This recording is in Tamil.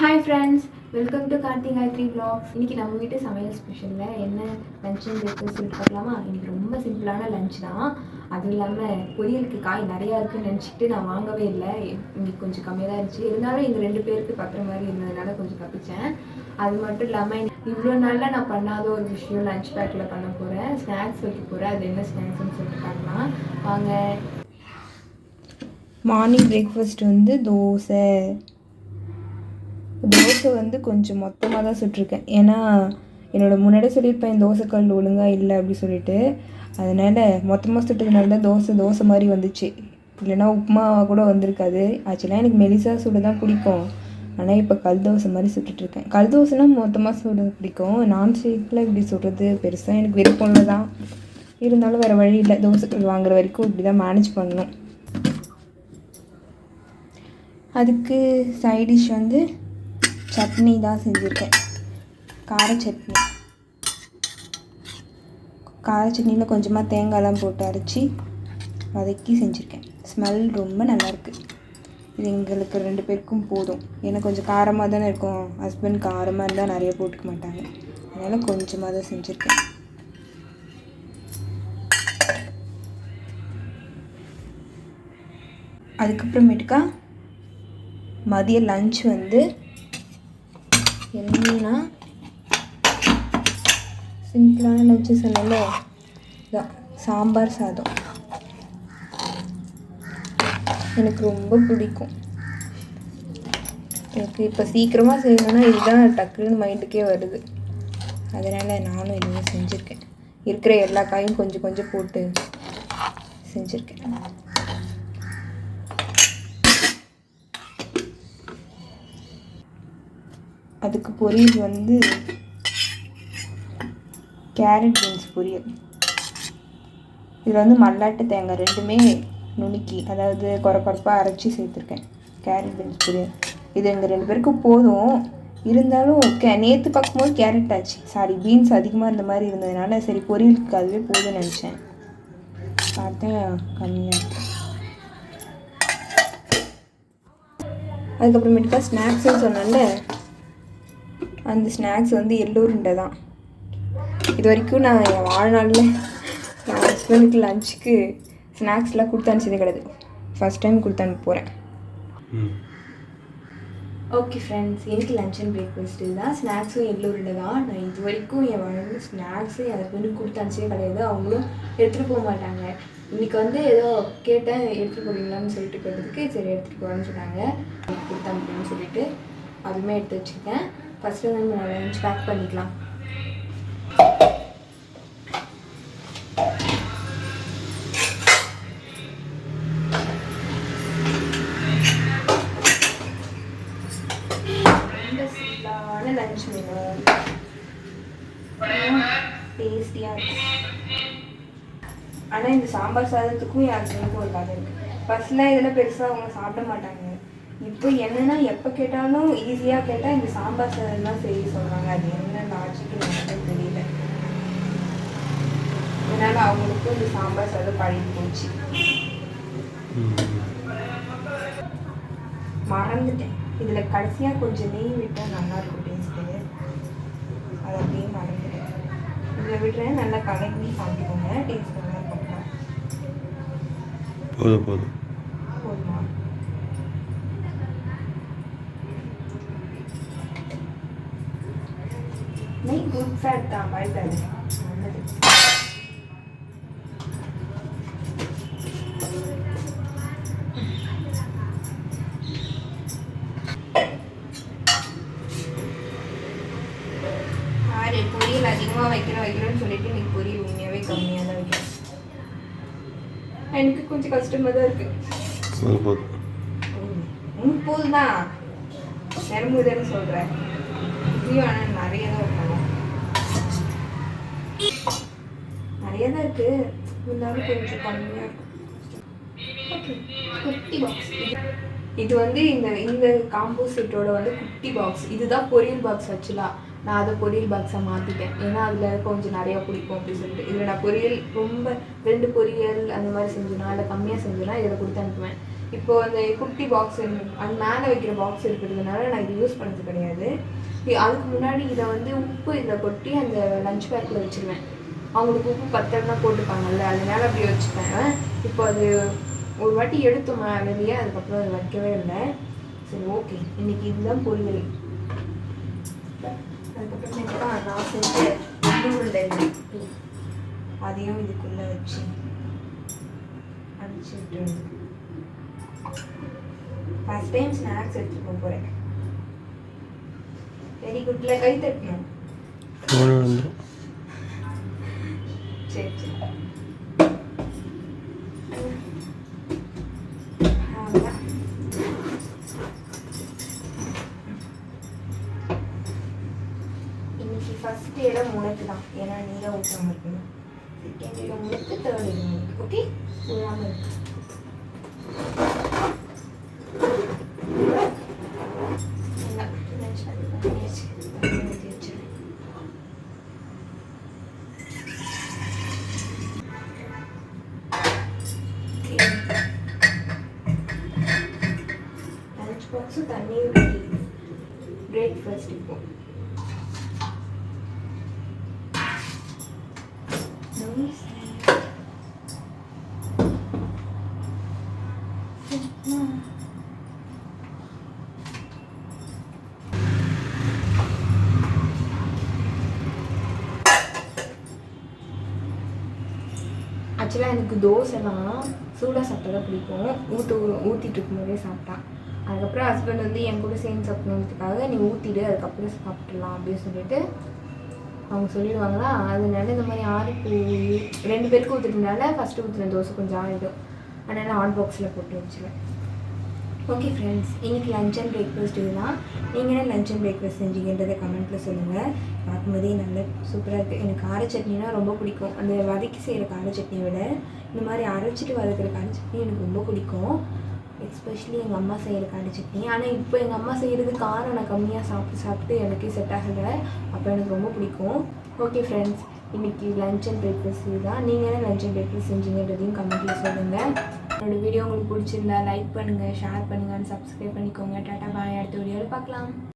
Hi friends, welcome to Karthi Gayathri vlogs. இன்றைக்கி நம்ம வீட்டு சமையல் ஸ்பெஷலில் என்ன லஞ்சுன்னு சொல்லிட்டு பார்க்கலாமா? இன்றைக்கி ரொம்ப சிம்பிளான லஞ்ச் தான். அதுவும் இல்லாமல் பொரியலுக்கு காய் நிறையா இருக்குதுன்னு நினச்சிட்டு நான் வாங்கவே இல்லை. இன்றைக்கி கொஞ்சம் கம்மியாக தான் இருந்துச்சு. இருந்தாலும் இந்த 2 பேருக்கு பத்துற மாதிரி இருந்ததுனால கொஞ்சம் தப்பிச்சேன். அது மட்டும் இல்லாமல் இவ்வளோ நாளில் நான் பண்ணாத ஒரு விஷயம் லஞ்ச் பேக்கில் பண்ண போகிறேன். ஸ்நாக்ஸ் வைக்க போகிறேன். அது என்ன ஸ்நாக்ஸ்ன்னு சொல்லிட்டு பார்க்கலாம் வாங்க. மார்னிங் பிரேக்ஃபாஸ்ட் தோசை கொஞ்சம் மொத்தமாக தான் சுட்டிருக்கேன். ஏன்னா முன்னாடி சொல்லியிருப்பேன் தோசைக்கல் ஒழுங்காக இல்லை அப்படி சொல்லிட்டு, அதனால் மொத்தமாக சுட்டதுனால தான் தோசை மாதிரி வந்துச்சு. இல்லைன்னா உப்புமா கூட வந்திருக்காது. ஆக்சுவலாக எனக்கு மெலிசா சுட தான் பிடிக்கும். ஆனால் இப்போ கல் தோசை மாதிரி சுட்டுட்ருக்கேன். கல் தோசைனா மொத்தமாக சுடுறது பிடிக்கும். நான்ஸ்டிக்கில் இப்படி சுடுறது பெருசாக எனக்கு விருப்பம் இல்லை தான். இருந்தாலும் வேறு வழி இல்லை, தோசைக்கல் வாங்குற வரைக்கும் இப்படி தான் மேனேஜ் பண்ணணும். அதுக்கு சைடிஷ் சட்னி தான் செஞ்சுருக்கேன். கார சட்னியில் கொஞ்சமாக தேங்காய்லாம் போட்டு அரைச்சி வதக்கி செஞ்சுருக்கேன். ஸ்மெல் ரொம்ப நல்லாயிருக்கு. இது எங்களுக்கு 2 பேருக்கும் போதும். ஏன்னா கொஞ்சம் காரமாக தானே இருக்கும். ஹஸ்பண்ட் காரமாக இருந்தால் நிறைய போட்டுக்க மாட்டாங்க. அதனால் கொஞ்சமாக தான் செஞ்சுருக்கேன். அதுக்கப்புறமேட்டுக்கா மதிய லஞ்ச் என்னன்னா சிம்பிளான லஞ்சு சொன்னால சாம்பார் சாதம் எனக்கு ரொம்ப பிடிக்கும். எனக்கு இப்போ சீக்கிரமாக செய்யணும்னா இதுதான் டக்குன்னு மைண்டுக்கே வருது. அதனால் நானும் இதுவும் செஞ்சுருக்கேன். இருக்கிற எல்லா காயும் கொஞ்சம் கொஞ்சம் போட்டு செஞ்சுருக்கேன். அதுக்கு பொரியல் கேரட் பீன்ஸ் பொரியல். இதில் மல்லாட்டு தேங்காய் 2மே நுணுக்கி, அதாவது குறப்பாக அரைச்சி சேர்த்துருக்கேன். கேரட் பீன்ஸ் பொரியல் இது எங்கள் 2 பேருக்கும் போதும். இருந்தாலும் நேற்று பார்க்கும்போது கேரட் ஆச்சு, பீன்ஸ் அதிகமாக இருந்த மாதிரி இருந்ததுனால சரி பொரியலுக்கு அதுவே போதும்னு நினச்சேன். பார்த்தேன் கம்மியாக இருக்கு. அதுக்கப்புறமேட்டுக்கா ஸ்நாக்ஸ்ன்னு சொன்னால அந்த ஸ்நாக்ஸ் எள்ளு உருண்டை தான். இது வரைக்கும் நான் என் வாழ்நாளில் என் ஹஸ்பண்டுக்கு லஞ்சுக்கு ஸ்நாக்ஸ்லாம் கொடுத்து அனுப்பிச்சதே கிடையாது. ஃபஸ்ட் டைம் கொடுத்து அனுப்ப போகிறேன். ஓகே ஃப்ரெண்ட்ஸ், எனக்கு லஞ்ச் அண்ட் பிரேக்ஃபாஸ்ட் இதுதான். ஸ்நாக்ஸும் எள்ளு உருண்டை தான். நான் இது வரைக்கும் என் வாழ்நாள் ஸ்நாக்ஸு என் ஹஸ்பண்டுக்கு கொடுத்து அனுப்பிச்சதே கிடையாது. அவங்களும் எடுத்துகிட்டு போக மாட்டாங்க. இன்றைக்கி ஏதோ கேட்டேன் எடுத்துகிட்டு போகிறீங்களான்னு சொல்லிட்டு கேட்டதுக்கு சரி எடுத்துகிட்டு போகிறேன்னு சொன்னாங்க. கொடுத்து அனுப்புன்னு சொல்லிட்டு அதுவுமே எடுத்து வச்சுருக்கேன். ஃபஸ்ட்டு நம்ம லஞ்ச் பேக் பண்ணிக்கலாம். ரொம்ப சிம்பிளான லஞ்ச் மெனு, டேஸ்டியாக இருக்கும். ஆனால் இந்த சாம்பார் சாதத்துக்கும் என் ஹஸ்பண்டுக்கும் ஒரு கதை இருக்குது. ஃபஸ்ட்லாம் இதில் பெருசாக அவங்க சாப்பிட மாட்டாங்க. இப்போ என்னென்னா எப்போ கேட்டாலும் ஈஸியாக கேட்டால் இந்த சாம்பார் சாதம் தான் செய்ய சொல்கிறாங்க. அது என்ன லாஜிக்கு எனக்கு தெரியல. அதனால் அவங்களுக்கும் இந்த சாம்பார் சாதம் பழகி போச்சு. மறந்துட்டேன், இதில் கடைசியாக கொஞ்சம் நெய் விட்டால் நல்லாயிருக்கும் டேஸ்ட்டு. அதை அப்படியே மறந்துட்டேன். இதில் விட்டுறேன், நல்லா கலக்கி சாப்பிட்டுக்கோங்க. டேஸ்ட் நல்லா இருக்கும். போதுமா? नहीं गुड फैट था भाई पहले अरे பொரியல் அதிகமாக வைக்கிறேன்னு சொல்லிட்டு இன்னைக்கு பொரியல் உண்மையாகவே கம்மியாக தான் வைக்கிறேன். எனக்கு கொஞ்சம் கஷ்டமாக தான் இருக்குது. போதும் தான் நிரம்புதுன்னு சொல்கிறேன். ஆனால் நிறைய தான் இருக்காங்க, நிறைய தான் இருக்கு. இருந்தாலும் கொஞ்சம் கம்மியாக இருக்கும். குட்டி பாக்ஸ் இது இந்த காம்போ செட்டோட குட்டி பாக்ஸ். இதுதான் பொரியல் பாக்ஸ். ஆக்சுவலாக நான் அதை பொரியல் பாக்ஸாக மாற்றிட்டேன். ஏன்னா அதில் கொஞ்சம் நிறையா பிடிக்கும் அப்படின்னு சொல்லிட்டு இதில் நான் பொரியல் ரொம்ப 2 பொரியல் அந்த மாதிரி செஞ்சேன்னா இல்லை கம்மியாக செஞ்சேன்னா இதில் கொடுத்து அனுப்புவேன். இப்போ அந்த குட்டி பாக்ஸ் அது மேலே வைக்கிற பாக்ஸ் இருக்கிறதுனால நான் இது யூஸ் பண்ணுறது கிடையாது. அதுக்கு முன்னாடி இதை வந்து உப்பு இதில் கொட்டி அந்த லஞ்ச் பேக்கில் வச்சுருவேன். அவங்களுக்கு உப்பு பத்தலைன்னா போட்டுப்பாங்கல்ல, அதனால அப்படி வச்சுப்பேன். இப்போ அது ஒரு வாட்டி எடுத்தோமா வெளியே, அதுக்கப்புறம் அது வைக்கவே இல்லை. சரி ஓகே, இன்னைக்கு இதுதான் பொரியல். அதுக்கப்புறமேட்டுக்கா நான் செஞ்ச உருண்டை அதையும் இதுக்குள்ளே வச்சு அடிச்சு விட்டுருவேன். ஃபர்ஸ்ட் டைம் ஸ்நாக்ஸ் எடுத்துட்டு போகிறேன். வெரி குட்ல கை தட்டணும். சரி சரி அவ்வளோதான். இன்னைக்கு ஃபர்ஸ்ட் இடம் உனக்கு தான், ஏன்னா நீ தான் ஊற்றாம இருக்கணும். செகண்ட் இடம் உனக்கு, தேர்ட் இடம் உனக்கு. ஓகே, ஊறாமல் இருக்கு. லஞ்ச் பாக்ஸும் தண்ணியும் பிரேக்ஃபாஸ்ட் இப்போ ஆக்சுவலாக எனக்கு தோசைலாம் சூடாக சாப்பிட்டா தான் பிடிக்கும். ஊற்றிட்டு இருக்கும்போதே சாப்பிட்டா. அதுக்கப்புறம் ஹஸ்பண்ட் வந்து என் கூட சேர்ந்து சாப்பிடணுன்றதுக்காக நீ ஊற்றிடு, அதுக்கப்புறம் சாப்பிட்றலாம் அப்படின்னு சொல்லிட்டு அவங்க சொல்லிடுவாங்களா. அதனால இந்த மாதிரி ஆறுக்கு 2 பேருக்கு ஊற்றுறதுனால ஃபஸ்ட்டு ஊற்றுன தோசை கொஞ்சம் ஆகிடும். அதனால் ஹாட் பாக்ஸில் போட்டு வச்சுருவேன். ஓகே ஃப்ரெண்ட்ஸ், இன்றைக்கி லஞ்ச் அண்ட் பிரேக்ஃபாஸ்ட் இதுதான். நீங்கள் என்ன லஞ்ச் அண்ட் பிரேக்ஃபாஸ்ட் செஞ்சீங்கன்றதை கமெண்ட்டில் சொல்லுங்கள். பார்க்கும்போதே நல்ல சூப்பராக இருக்குது. எனக்கு கார சட்னினா ரொம்ப பிடிக்கும். அந்த வதக்கி செய்கிற கார சட்னியை விட இந்த மாதிரி அரைச்சிட்டு வதக்கிற கார சட்னி எனக்கு ரொம்ப பிடிக்கும். எஸ்பெஷலி எங்கள் அம்மா செய்கிற கார சட்னி. ஆனால் இப்போ எங்கள் அம்மா செய்கிறது காரம் நான் கம்மியாக சாப்பிட்டு எனக்கே செட் ஆகலை. அப்போ எனக்கு ரொம்ப பிடிக்கும். ஓகே ஃப்ரெண்ட்ஸ், இன்றைக்கி லஞ்ச் அண்ட் பிரேக்ஃபாஸ்ட் இதுதான். நீங்கள் என்ன லஞ்ச் அண்ட் பிரேக்ஃபாஸ்ட் செஞ்சீங்கன்றதையும் கமெண்ட்டில் சொல்லுங்கள். என்னோட வீடியோ உங்களுக்கு பிடிச்சிருந்தா லைக் பண்ணுங்கள், ஷேர் பண்ணுங்கள், சப்ஸ்கிரைப் பண்ணிக்கோங்க. டாட்டா பாய், அடுத்த வீடியோவில் பார்க்கலாம்.